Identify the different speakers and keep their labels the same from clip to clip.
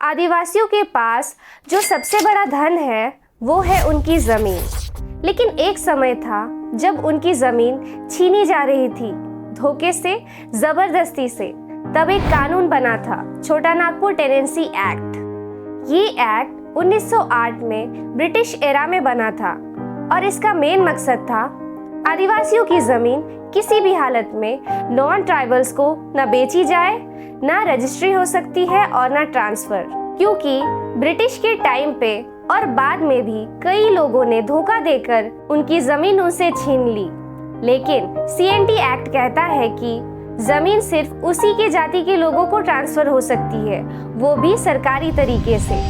Speaker 1: आदिवासियों के पास जो सबसे बड़ा धन है वो है उनकी ज़मीन। लेकिन एक समय था जब उनकी ज़मीन छीनी जा रही थी, धोखे से, ज़बरदस्ती से। तब एक कानून बना था, छोटा नागपुर टेनेंसी एक्ट। ये एक्ट 1908 में ब्रिटिश एरा में बना था और इसका मेन मकसद था आदिवासियों की ज़मीन किसी भी हालत में नॉन ट्राइबल्स को न बेची जाए, ना रजिस्ट्री हो सकती है और ना ट्रांसफर। क्योंकि ब्रिटिश के टाइम पे और बाद में भी कई लोगों ने धोखा देकर उनकी जमीन उनसे छीन ली। लेकिन सीएनटी एक्ट कहता है कि जमीन सिर्फ उसी के जाति के लोगों को ट्रांसफर हो सकती है, वो भी सरकारी तरीके से।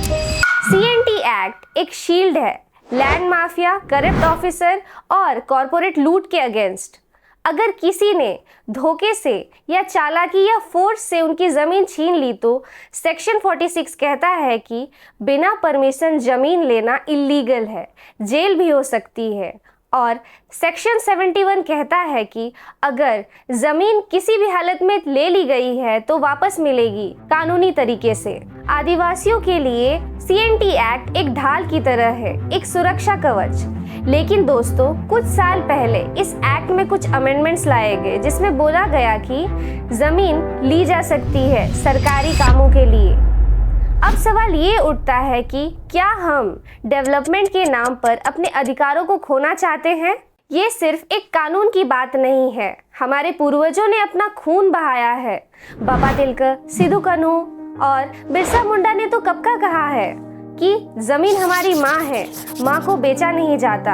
Speaker 1: सीएनटी एक्ट एक शील्ड है लैंड माफिया, करप्ट ऑफिसर और कॉरपोरेट लूट के अगेंस्ट। अगर किसी ने धोखे से या चालाकी या फोर्स से उनकी ज़मीन छीन ली तो सेक्शन 46 कहता है कि बिना परमिशन ज़मीन लेना इल्लीगल है, जेल भी हो सकती है। और सेक्शन 71 कहता है कि अगर ज़मीन किसी भी हालत में ले ली गई है तो वापस मिलेगी कानूनी तरीके से। आदिवासियों के लिए सीएनटी एक्ट एक ढाल की तरह है, एक सुरक्षा कवच। लेकिन दोस्तों, कुछ साल पहले इस एक्ट में कुछ अमेंडमेंट्स लाए गए जिसमें बोला गया कि ज़मीन ली जा सकती है सरकारी कामों के लिए। अब सवाल ये उठता है कि क्या हम डेवलपमेंट के नाम पर अपने अधिकारों को खोना चाहते हैं? ये सिर्फ एक कानून की बात नहीं है, हमारे पूर्वजों ने अपना खून बहाया है। बाबा तिलकर, सिद्धू कान्हू और बिरसा मुंडा ने तो कब का कहा है कि जमीन हमारी माँ है, माँ को बेचा नहीं जाता।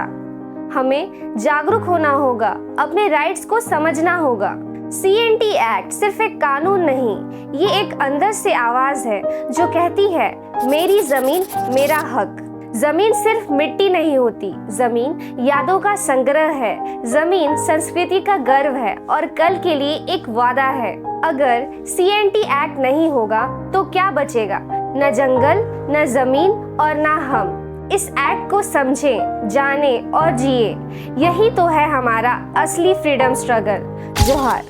Speaker 1: हमें जागरूक होना होगा, अपने राइट्स को समझना होगा। सीएनटी एक्ट सिर्फ एक कानून नहीं, ये एक अंदर से आवाज है जो कहती है मेरी जमीन मेरा हक। जमीन सिर्फ मिट्टी नहीं होती, जमीन यादों का संग्रह है, जमीन संस्कृति का गर्व है और कल के लिए एक वादा है। अगर सीएनटी एक्ट नहीं होगा तो क्या बचेगा? न जंगल, न जमीन और न हम। इस एक्ट को समझें, जानें और जिए। यही तो है हमारा असली फ्रीडम स्ट्रगल। जोहार।